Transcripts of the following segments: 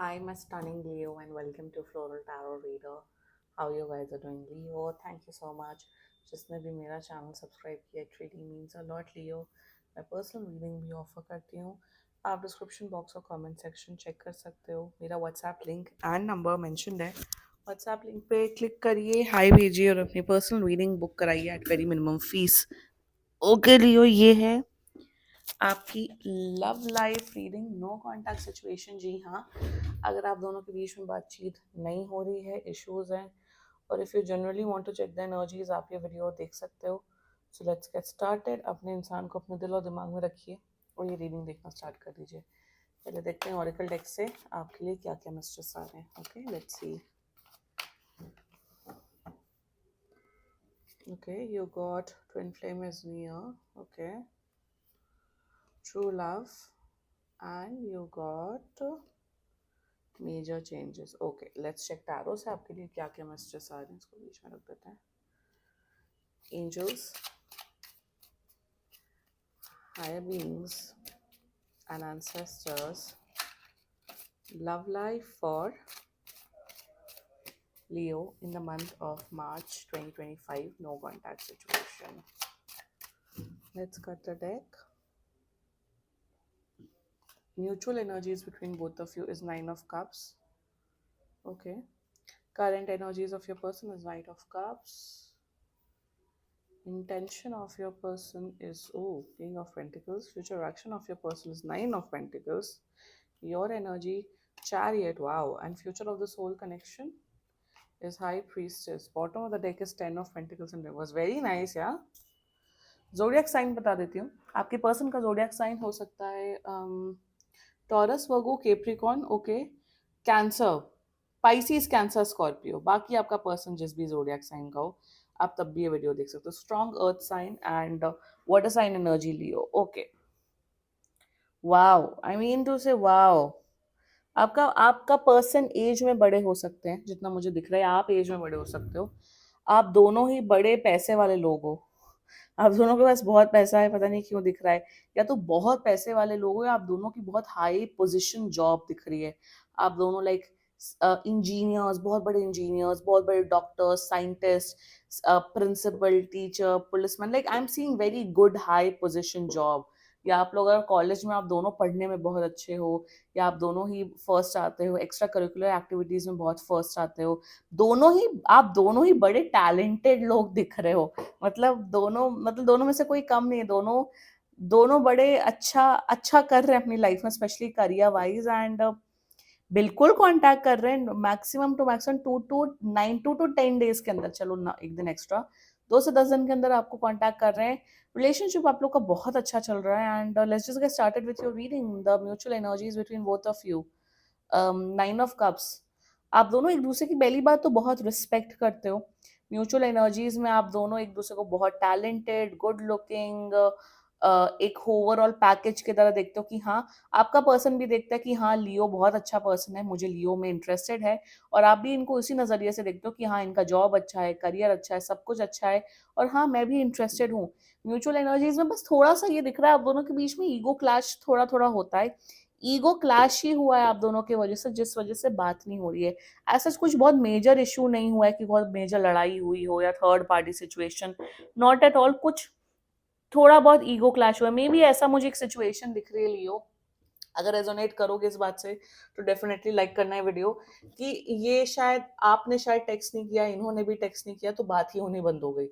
Hi, my stunning Leo, and welcome to Floral Tarot Reader. How you guys are doing, Leo? Thank you so much. जिसने भी मेरा channel subscribe किया, it really means a lot, Leo. मैं personal reading भी offer करती हूँ. आप description box और कमेंट सेक्शन चेक कर सकते हो. मेरा WhatsApp link and number mentioned है. व्हाट्सएप लिंक पे क्लिक करिए, हाई भेजिए और अपनी पर्सनल रीडिंग बुक कराइए at very minimum fees. Okay Leo, ये है आपकी love life reading. No contact situation. जी हाँ, अगर आप दोनों के बीच में बातचीत नहीं हो रही है, इश्यूज हैं, और if you generally want to check the energies, आप ये वीडियो देख सकते हो. So let's get started. अपने इंसान को अपने दिल और दिमाग में रखिए और ये रीडिंग देखना स्टार्ट कर दीजिए. पहले देखते हैं ऑरिकल डेक से आपके लिए क्या क्या मैसेजेस आ रहे हैं. Okay, let's see. Okay, you got twin flame is near. Okay, true love, and you got major changes. Okay, let's check tarot से आपके लिए क्या क्या मैसेजेस आ रहे हैं. इसको बीच में रख देते हैं. Angels, higher beings and ancestors, love life for Leo in the month of March 2025. No contact situation. Let's cut the deck. Mutual energies between both of you is Nine of Cups. Okay. Current energies of your person is Knight of Cups. Intention of your person is King of Pentacles. Future action of your person is Nine of Pentacles. Your energy, Chariot. Wow. And future of the soul connection is High Priestess. Bottom of the deck is Ten of Pentacles in reverse. Very nice, yeah. Zodiac sign बता देती हूँ. आपके person का zodiac sign हो सकता है Taurus, Virgo, Capricorn, okay, Cancer, Pisces, Cancer, Scorpio. बाकी आपका पर्सन जिस भी जोडियक साइन का हो, आप तब भी ये वीडियो देख सकते हो. Strong earth sign and water sign energy Leo. Okay, wow, I mean to say wow. आपका आपका पर्सन एज में बड़े हो सकते हैं, जितना मुझे दिख रहा है. आप एज में बड़े हो सकते हो. आप दोनों ही बड़े पैसे वाले लोग हो. आप दोनों के पास बहुत पैसा है, पता नहीं क्यों दिख रहा है. या तो बहुत पैसे वाले लोग हो, या आप दोनों की बहुत हाई पोजीशन जॉब दिख रही है. आप दोनों लाइक इंजीनियर्स, बहुत बड़े इंजीनियर्स, बहुत बड़े doctors, scientist, principal, teacher, policeman. Like I am seeing very good high position job. या आप लोग अगर कॉलेज में आप दोनों पढ़ने में बहुत अच्छे हो, या आप दोनों ही फर्स्ट आते हो, एक्स्ट्रा करिकुलर एक्टिविटीज में बहुत फर्स्ट आते हो. आप दोनों ही बड़े टैलेंटेड लोग दिख रहे हो. मतलब दोनों में से कोई कम नहीं है. दोनों दोनों बड़े अच्छा अच्छा कर रहे हैं अपनी लाइफ में, स्पेशली करियर वाइज. एंड बिल्कुल कांटेक्ट कर रहे हैं. Maximum to maximum 2 to 10 days के अंदर, चलो ना एक दिन एक्स्ट्रा, 2 से 10 दिन के अंदर आपको कांटेक्ट कर रहे हैं. रिलेशनशिप आप लोग का बहुत अच्छा चल रहा है. And let's just get started with your reading the mutual energies between both of you. Nine of cups. आप दोनों एक दूसरे की पहली बात तो बहुत रिस्पेक्ट करते हो. म्यूचुअल एनर्जीज में आप दोनों एक दूसरे को बहुत टैलेंटेड, गुड लुकिंग, एक ओवरऑल पैकेज की तरह देखते हो कि हाँ, आपका पर्सन भी देखता है कि हाँ, लियो बहुत अच्छा पर्सन है, मुझे लियो में इंटरेस्टेड है. और आप भी इनको उसी नज़रिए से देखते हो कि हाँ, इनका जॉब अच्छा है, करियर अच्छा है, सब कुछ अच्छा है, और हाँ, मैं भी इंटरेस्टेड हूँ. म्यूचुअल एनर्जीज में बस थोड़ा सा ये दिख रहा है, आप दोनों के बीच में ईगो क्लैश थोड़ा थोड़ा होता है. ईगो क्लैश ही हुआ है आप दोनों की वजह से, जिस वजह से बात नहीं हो रही है. ऐसा कुछ बहुत मेजर इशू नहीं हुआ है कि बहुत मेजर लड़ाई हुई हो या third party situation. Not at all. कुछ थोड़ा बहुत ईगो क्लैश हुआ. मे बी ऐसा मुझे एक सिचुएशन दिख रही है लियो. अगर रेजोनेट करोगे इस बात से तो डेफिनेटली लाइक करना है वीडियो. कि ये शायद आपने शायद टेक्स्ट नहीं किया, इन्होंने भी टेक्स्ट नहीं किया, तो बात ही होनी बंद हो गई.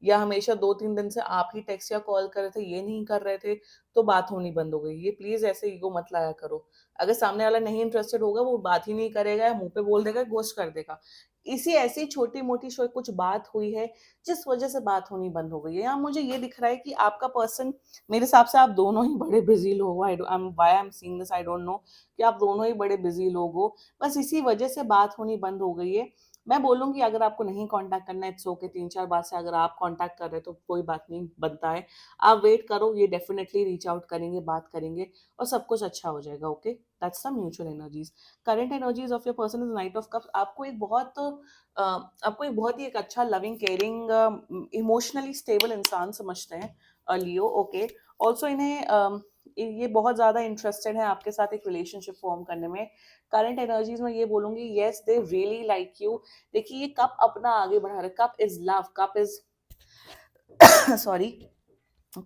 या हमेशा 2-3 दिन से आप ही टेक्स्ट या कॉल कर रहे थे, ये नहीं कर रहे थे, तो बात होनी बंद हो गई. ये प्लीज ऐसे ईगो मत लाया करो. अगर सामने वाला नहीं इंटरेस्टेड होगा, वो बात ही नहीं करेगा, मुंह पे बोल देगा, घोस्ट कर देगा. इसी ऐसी छोटी मोटी कुछ बात हुई है जिस वजह से बात होनी बंद हो गई है. यहाँ मुझे ये दिख रहा है कि आपका पर्सन, मेरे हिसाब से आप दोनों ही बड़े बिजी लोग हो. आई am seeing this, I don't know, कि आप दोनों ही बड़े बिजी लोग हो. बस इसी वजह से बात होनी बंद हो गई है. मैं बोलूंगी अगर आपको नहीं कांटेक्ट करना है, इट्स ओके. 3-4 बार से अगर आप कांटेक्ट कर रहे हो तो कोई बात नहीं बनता है. आप वेट करो, ये डेफिनेटली रीच आउट करेंगे, बात करेंगे, और सब कुछ अच्छा हो जाएगा. Okay, that's the mutual energies. Current energies of your person is night of cups. आपको एक बहुत ही एक अच्छा लविंग, केयरिंग, इमोशनली स्टेबल इंसान समझते हैं लियो. ओके, ऑल्सो इन्हें ये बहुत ज़्यादा इंटरेस्टेड है आपके साथ एक रिलेशनशिप फॉर्म करने में। करंट एनर्जीज में ये बोलूँगी, yes they really like you. देखिए ये कप अपना आगे बढ़ा रहे, cup is love, cup is sorry,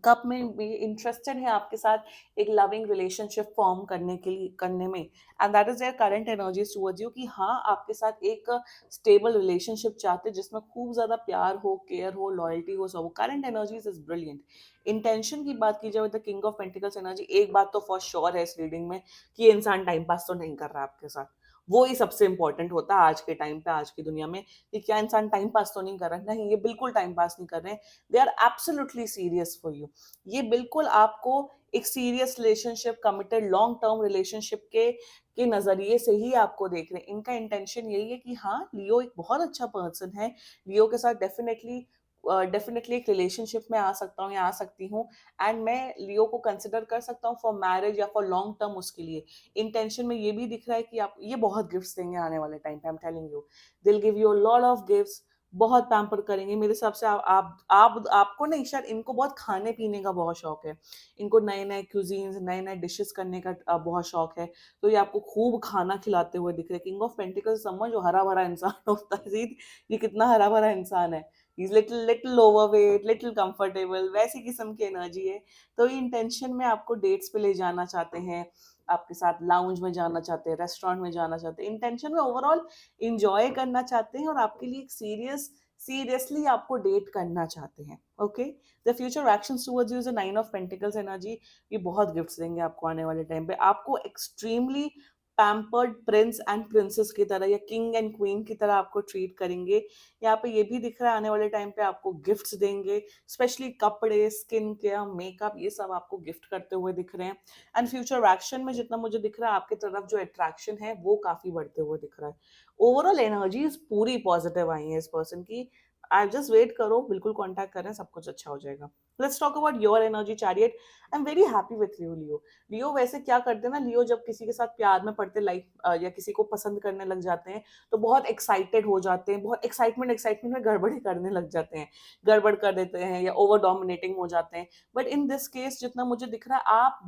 cup में इंटरेस्टेड है आपके साथ एक लविंग रिलेशनशिप फॉर्म करने के लिए, करने में, and that is their current energies towards you, कि हाँ आपके साथ एक स्टेबल रिलेशनशिप चाहते हैं जिसमें खूब ज्यादा प्यार हो, केयर हो, लॉयल्टी हो, सब। Current energies is brilliant. Intention की बात की जाए with the king of pentacles energy, एक बात तो फॉर श्योर है इस रीडिंग में कि ये इंसान टाइम पास तो नहीं कर रहा है आपके साथ। वो ही सबसे इंपॉर्टेंट होता है आज के टाइम पे, आज की दुनिया में, कि क्या इंसान टाइम पास तो नहीं कर रहा है। नहीं, ये बिल्कुल टाइम पास नहीं कर रहे हैं, they are absolutely serious for you. ये बिल्कुल आपको एक serious relationship, committed long term relationship के नजरिए से ही आपको देख रहे हैं। इनका इंटेंशन यही है कि हाँ लियो एक बहुत अच्छा पर्सन है, लियो के साथ डेफिनेटली एक रिलेशनशिप में आ सकता हूँ या आ सकती हूँ, एंड मैं लियो को कंसिडर कर सकता हूँ फॉर मैरिज या फॉर लॉन्ग टर्म। उसके लिए इंटेंशन में ये भी दिख रहा है कि आप ये बहुत गिफ्ट्स देंगे आने वाले टाइम पे, आई एम टेलिंग यू, दिल give you a lot of gifts, बहुत पैम्पर करेंगे मेरे हिसाब से। आपको नहीं, शायद इनको बहुत खाने पीने का बहुत शौक है, इनको नए नए क्यूजीन्स, नए नए डिशेस करने का बहुत शौक है, तो ये आपको खूब खाना खिलाते हुए दिख रहे हैं। किंग ऑफ पेंटिकल्स समझ जो हरा भरा इंसान होता है, जीत ये कितना हरा भरा इंसान है, is little little overweight, little comfortable, वैसी किस्म की एनर्जी है। तो ये इंटेंशन में आपको डेट्स पे ले जाना चाहते हैं, आपके साथ लाउंज में जाना चाहते हैं, रेस्टोरेंट में जाना चाहते हैं, इंटेंशन में ओवरऑल इंजॉय करना चाहते हैं, और आपके लिए एक सीरियसली आपको डेट करना चाहते हैं। Okay, the future actions towards you is a 9 of pentacles energy. ये बहुत गिफ्ट्स देंगे आपको आने वाले टाइम पे, आपको extremely pampered Prince and princess की तरह या किंग एंड क्वीन की तरह आपको ट्रीट करेंगे। यहाँ पे ये भी दिख रहा है आने वाले टाइम पे आपको गिफ्ट्स देंगे, स्पेशली कपड़े, स्किन केयर, मेकअप, ये सब आपको गिफ्ट करते हुए दिख रहे हैं। एंड फ्यूचर एक्शन में जितना मुझे दिख रहा है आपकी तरफ जो अट्रैक्शन है वो काफी बढ़ते हुए दिख रहा है। ओवरऑल एनर्जीज पूरी पॉजिटिव आई है इस पर्सन की। आप जस्ट वेट करो, बिल्कुल कांटेक्ट करें, सब कुछ अच्छा हो जाएगा। Let's talk about your energy chariot. I am very happy with you Leo. Leo वैसे क्या करते हैं ना, लियो जब किसी के साथ प्यार में पड़ते, लाइक या किसी को पसंद करने लग जाते हैं, तो बहुत एक्साइटेड हो जाते हैं, बहुत एक्साइटमेंट में गड़बड़ी करने लग जाते हैं, गड़बड़ कर देते हैं या ओवर डोमिनेटिंग हो जाते हैं। बट इन दिस केस जितना मुझे दिख रहा है, आप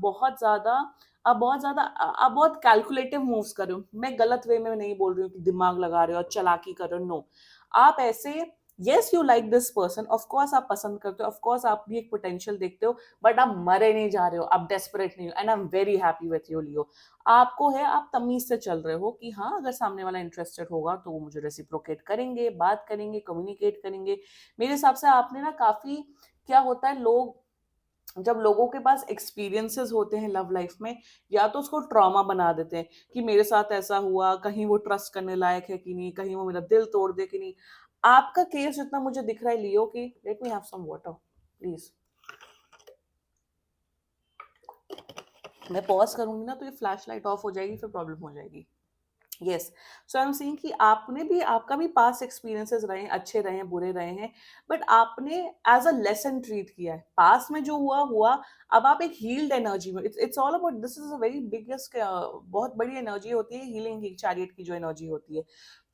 बहुत कैलकुलेटिव मूव्स कर रहे हो। मैं गलत वे में नहीं बोल रही हूँ कि दिमाग लगा रहे हो और चालाकी कर रहे हो, नो। आप ऐसे, yes you like this person, of course आप पसंद करते हो, ऑफ कोर्स आप भी एक पोटेंशियल देखते हो, बट आप मरे नहीं जा रहे हो, आप डेस्परेट नहीं हो, and I am very happy with you Leo. आपको है, आप तमीज से चल रहे हो कि हाँ अगर सामने वाला इंटरेस्टेड होगा तो वो मुझे रेसिप्रोकेट करेंगे, बात करेंगे, कम्युनिकेट करेंगे। मेरे हिसाब से आपने ना काफी, क्या होता है, जब लोगों के पास एक्सपीरियंसेस होते हैं लव लाइफ में, या तो उसको ट्रॉमा बना देते हैं कि मेरे साथ ऐसा हुआ, कहीं वो ट्रस्ट करने लायक है कि नहीं, कहीं वो मेरा दिल तोड़ दे कि नहीं। आपका केस जितना मुझे दिख रहा है लियो की, let me have some water please. मैं पॉज करूंगी ना तो ये फ्लैश लाइट ऑफ हो जाएगी, फिर प्रॉब्लम हो जाएगी। Yes, so I am seeing कि आपने भी, आपका भी पास्ट एक्सपीरियंसेस रहे हैं, अच्छे रहे हैं, बुरे रहे हैं, बट आपने एज अ लेसन ट्रीट किया है। पास्ट में जो हुआ हुआ, अब आप एक हील्ड एनर्जी में, it's all about, this is a very biggest, बहुत बड़ी एनर्जी होती है हीलिंग की, चैरियट की जो एनर्जी होती है।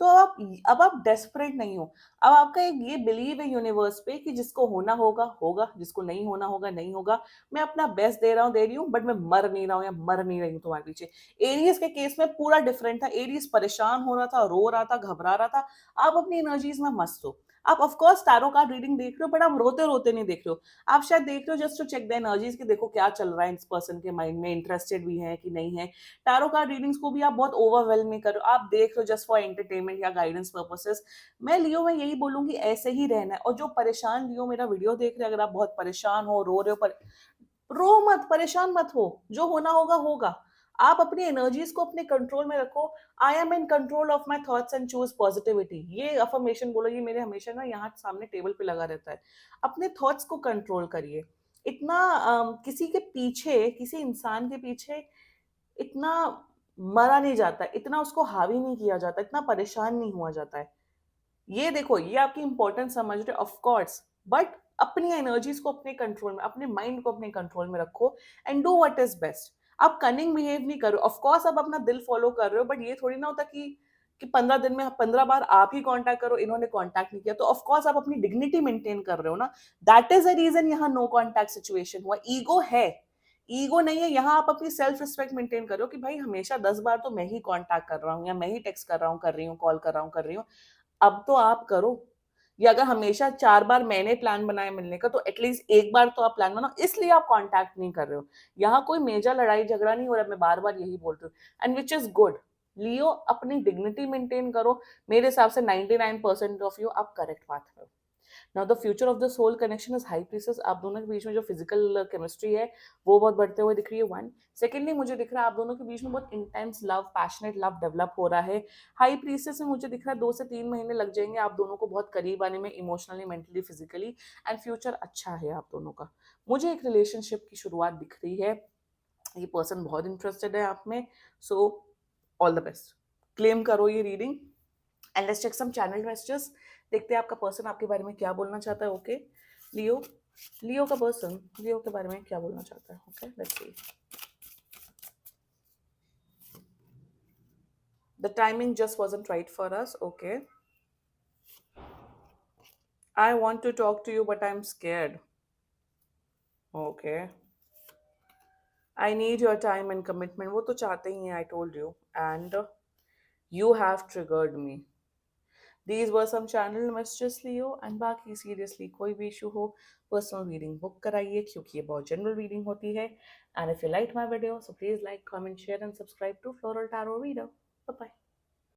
तो अब आप डेस्परेट नहीं हो, अब आपका एक ये बिलीव है यूनिवर्स पे कि जिसको होना होगा होगा, जिसको नहीं होना होगा नहीं होगा। मैं अपना बेस्ट दे रहा हूँ, दे रही हूँ, बट मैं मर नहीं रहा हूँ या मर नहीं रही हूँ तुम्हारे पीछे। एरियस के केस में पूरा डिफरेंट था, एरियस परेशान हो रहा था, रो रहा था, घबरा रहा था। आप अपनी एनर्जीज में मस्त हो। आप of course tarot card reading देख रहे हो, बट आप रोते रोते नहीं देख रहे हो। आप शायद देख रहे हो just to check the energies कि देखो क्या चल रहा है इस पर्सन के माइंड में, इंटरेस्टेड भी है कि नहीं है। टैरो कार्ड रीडिंग्स को भी आप बहुत ओवरवेलम नहीं कर रहे हो, आप देख रहे हो जस्ट फॉर एंटरटेनमेंट या गाइडेंस पर्पसेस। मैं लियो में यही बोलूंगी, ऐसे ही रहना है। और जो परेशान लियो मेरा वीडियो देख रहे हैं, अगर आप बहुत परेशान हो, रो रहे हो, पर रो मत, परेशान मत हो, जो होना होगा होगा। आप अपनी एनर्जीज को अपने कंट्रोल में रखो। I am in control of my thoughts and choose positivity, ये अफर्मेशन बोलो, ये मेरे हमेशा ना यहाँ सामने टेबल पे लगा रहता है। अपने थॉट्स को कंट्रोल करिए। इतना किसी के पीछे, किसी इंसान के पीछे इतना मरा नहीं जाता, इतना उसको हावी नहीं किया जाता, इतना परेशान नहीं हुआ जाता है। ये देखो, ये आपकी इंपॉर्टेंस समझ रहे ऑफ कोर्स, बट अपनी एनर्जीज को अपने कंट्रोल में, अपने माइंड को अपने कंट्रोल में रखो, and do what is best. आप कनिंग बिहेव नहीं करो, ऑफ कोर्स आप अपना दिल फॉलो कर रहे हो, बट ये थोड़ी ना होता कि 15 दिन में 15 बार आप ही कांटेक्ट करो, इन्होंने कांटेक्ट नहीं किया, तो ऑफ कोर्स आप अपनी डिग्निटी मेंटेन कर रहे हो ना। दैट इज अ रीजन यहाँ नो कांटेक्ट सिचुएशन हुआ, ईगो है। ईगो नहीं है यहाँ, आप अपनी सेल्फ रिस्पेक्ट मेंटेन करो कि भाई हमेशा 10 बार तो मैं ही कांटेक्ट कर रहा हूँ या मैं ही टेक्स्ट कर रहा हूँ, कर रही हूँ, कॉल कर रही हूँ, अब तो आप करो। या अगर हमेशा 4 बार मैंने प्लान बनाया मिलने का, तो एटलीस्ट एक बार तो आप प्लान बनाओ, इसलिए आप कांटेक्ट नहीं कर रहे हो। यहाँ कोई मेजर लड़ाई झगड़ा नहीं हो रहा, मैं बार बार यही बोल रही हूँ, एंड विच इज गुड। लियो, अपनी डिग्निटी मेंटेन करो। मेरे हिसाब से 99% ऑफ यू आप करेक्ट बात करो। Now the future of the soul connection is high priestess. आप दोनों के बीच में जो फिजिकल केमिस्ट्री है वो बहुत बढ़ते हुए दिख रही है, वन। सेकेंडली मुझे दिख रहा है आप दोनों के बीच में बहुत intense love, passionate love develop हो रहा है। हाई प्रीसेस में मुझे दिख रहा है 2 से 3 महीने लग जाएंगे आप दोनों को बहुत करीब आने में, emotionally, mentally, physically, and future अच्छा है आप दोनों का। मुझे एक रिलेशनशिप की शुरुआत दिख रही है, ये पर्सन बहुत इंटरेस्टेड है आप में, so all the best. Claim करो ये reading, and let's check some channel messages. देखते हैं आपका पर्सन आपके बारे में क्या बोलना चाहता है। ओके लियो, लियो का पर्सन लियो के बारे में क्या बोलना चाहता है। Okay let's C. The timing just wasn't right for us. Okay. I want to talk to you, but I'm scared. Okay. I need your time and commitment. वो तो चाहते ही हैं, I told you. And you have triggered me. These were some channel messages, Leo. And बाकी seriously कोई भी issue हो, personal reading book कराइए, क्योंकि ये बहुत general reading होती है. And if you liked my video, so please like, comment, share, and subscribe to Floral Tarot Reader. Bye bye.